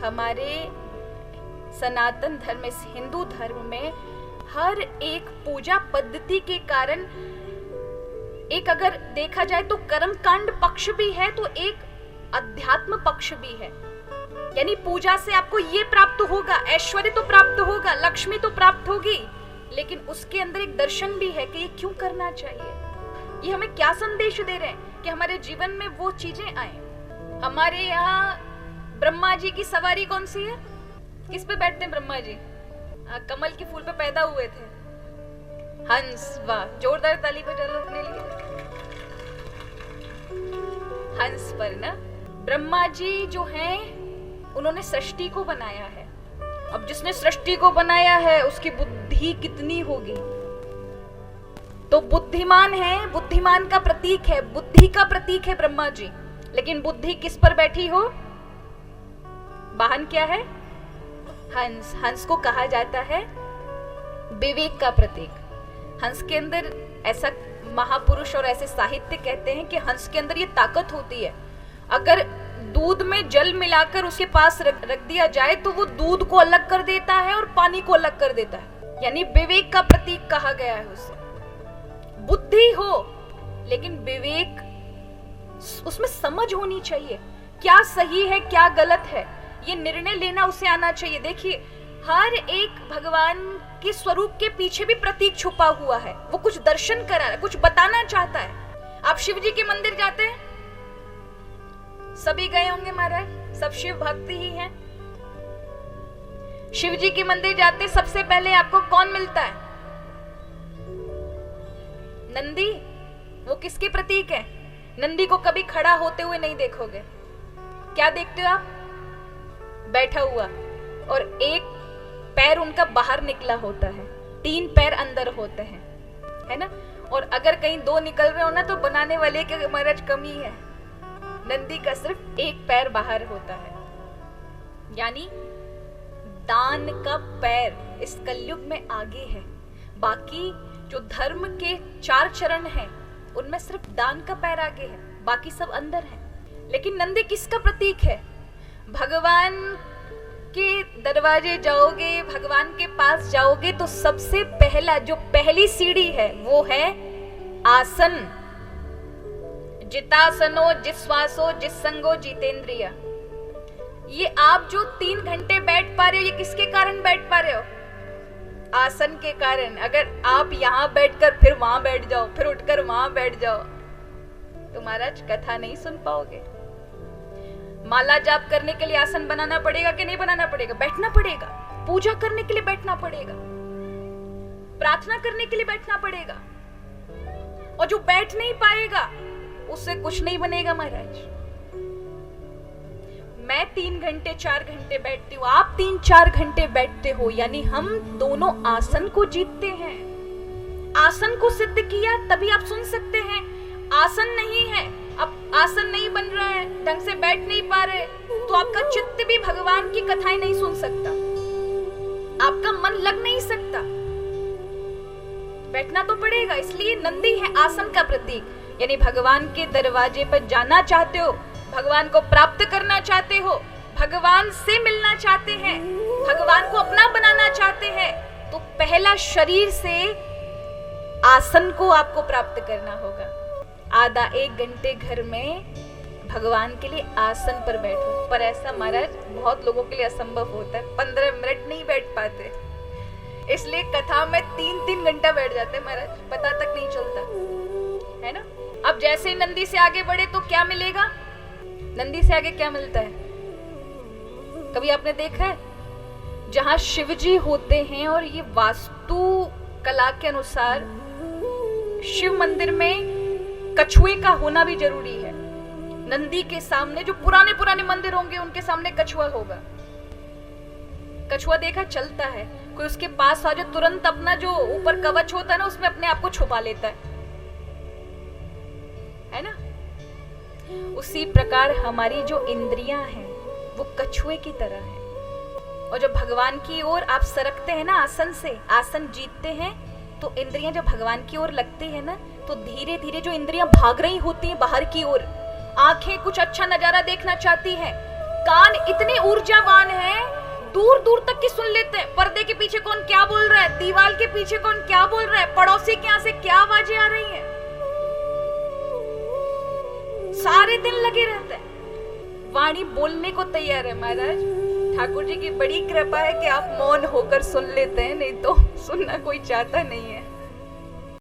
हमारे सनातन धर्म, इस हिंदू धर्म में हर एक पूजा पद्धति के कारण एक अगर देखा जाए तो कर्मकांड पक्ष भी है तो एक अध्यात्म पक्ष भी है। यानी पूजा से आपको ये प्राप्त होगा, ऐश्वर्य तो प्राप्त होगा, लक्ष्मी तो प्राप्त होगी, लेकिन उसके अंदर एक दर्शन भी है कि ये क्यों करना चाहिए, ये हमें क्या संदेश दे रहे हैं कि हमारे जीवन में वो चीजें आए। हमारे यहाँ ब्रह्मा जी की सवारी कौन सी है? किस पे बैठते हैं ब्रह्मा जी? कमल के फूल पे पैदा हुए थे, हंस। वाह, जोरदार ताली बजा लो अपने लिए। हंस पर ना ब्रह्मा जी जो हैं उन्होंने सृष्टि को बनाया है। अब जिसने सृष्टि को बनाया है उसकी बुद्धि कितनी होगी? तो बुद्धिमान है, बुद्धिमान का प्रतीक है, बुद्धि का प्रतीक है ब्रह्मा जी। लेकिन बुद्धि किस पर बैठी हो? वाहन क्या है? हंस। हंस को कहा जाता है विवेक का प्रतीक। हंस के अंदर ऐसा महापुरुष और ऐसे साहित्य कहते हैं कि हंस के अंदर ये ताकत होती है, अगर दूध में जल मिलाकर उसके पास रख दिया जाए तो वो दूध को अलग कर देता है और पानी को अलग कर देता है। यानी विवेक का प्रतीक कहा गया है उसे। बुद्धि हो लेकिन विवेक, उसमें समझ होनी चाहिए, क्या सही है क्या गलत है, ये निर्णय लेना उसे आना चाहिए। देखिए, हर एक भगवान के स्वरूप के पीछे भी प्रतीक छुपा हुआ है, वो कुछ दर्शन करा रहा है, कुछ बताना चाहता है। आप शिव जी के मंदिर जाते हैं, सभी गए होंगे महाराज, सब शिव भक्त ही हैं। शिव जी के मंदिर जाते सबसे पहले आपको कौन मिलता है? नंदी। वो किसके प्रतीक है? नंदी को कभी खड़ा होते हुए नहीं देखोगे। क्या देखते हो आप? बैठा हुआ, और एक पैर उनका बाहर निकला होता है, 3 पैर अंदर होते हैं, है ना। और अगर कहीं 2 निकल रहे हो ना तो बनाने वाले के महाराज कमी है, नंदी का सिर्फ 1 पैर बाहर होता है। यानी दान का पैर इस कलयुग में आगे है। बाकी जो धर्म के 4 चरण हैं उनमें सिर्फ दान का पैर आगे है, बाकी सब अंदर है। लेकिन नंदी किसका प्रतीक है? भगवान के दरवाजे जाओगे, भगवान के पास जाओगे तो सबसे पहला जो पहली सीढ़ी है वो है आसन। जितासनो जिस्वासो जिस्संगो जितेंद्रिय। ये आप जो 3 घंटे बैठ पा रहे हो, ये किसके कारण बैठ पा रहे हो? आसन के कारण। अगर आप यहाँ बैठकर फिर वहां बैठ जाओ, फिर उठकर वहां बैठ जाओ तो महाराज कथा नहीं सुन पाओगे। माला जाप करने के लिए आसन बनाना पड़ेगा कि नहीं बनाना पड़ेगा? बैठना पड़ेगा। पूजा करने के लिए बैठना पड़ेगा, प्रार्थना करने के लिए बैठना पड़ेगा। और जो बैठ नहीं पाएगा उससे कुछ नहीं बनेगा महाराज। मैं 3 घंटे 4 घंटे बैठती हूँ, आप 3-4 घंटे बैठते हो, यानी हम दोनों आसन को जीतते हैं। आसन को सिद्ध किया तभी आप सुन सकते हैं। आसन नहीं है, अब आसन नहीं बन रहा है, ढंग से बैठ नहीं पा रहे, तो आपका चित्त भी भगवान की कथाएं नहीं सुन सकता, आपका मन लग नहीं सकता। बैठना तो पड़ेगा। इसलिए नंदी है आसन का प्रतीक। यानी भगवान के दरवाजे पर जाना चाहते हो, भगवान को प्राप्त करना चाहते हो, भगवान से मिलना चाहते हैं, भगवान को अपना बनाना चाहते हैं, तो पहला शरीर से आसन को आपको प्राप्त करना होगा। आधा 1 घंटे घर में भगवान के लिए आसन पर बैठो। पर ऐसा महाराज बहुत लोगों के लिए असंभव होता है, 15 मिनट नहीं बैठ पाते, इसलिए कथा में 3-3 घंटा बैठ जाते हैं महाराज, पता तक नहीं चलता, है ना। अब जैसे नंदी से आगे बढ़े तो क्या मिलेगा? नंदी से आगे क्या मिलता है? कभी आपने देखा है? जहां शिव जी होते हैं, और ये वास्तु कला के अनुसार शिव मंदिर में कछुए का होना भी जरूरी है। नंदी के सामने जो पुराने पुराने मंदिर होंगे उनके सामने कछुआ होगा। कछुआ देखा चलता है, कोई उसके पास आ जाए तुरंत अपना जो ऊपर कवच होता है ना उसमें अपने आप को छुपा लेता है ना। उसी प्रकार हमारी जो इंद्रियां हैं वो कछुए की तरह है, और जब भगवान की ओर आप सरकते हैं ना आसन से, आसन जीतते हैं, तो इंद्रियां जब भगवान की ओर लगती है ना तो धीरे धीरे जो इंद्रियां भाग रही होती हैं बाहर की ओर, आंखें कुछ अच्छा नजारा देखना चाहती हैं, कान इतने ऊर्जावान हैं, दूर दूर तक की सुन लेते हैं। पर्दे के पीछे कौन क्या बोल रहा है, दीवार के पीछे कौन क्या बोल रहा है, पड़ोसी के यहाँ से क्या आवाजें आ रही हैं, सारे दिन लगे रहते हैं। वाणी बोलने को तैयार है महाराज। ठाकुर जी की बड़ी कृपा है कि आप मौन होकर सुन लेते हैं, नहीं तो सुनना कोई चाहता नहीं है।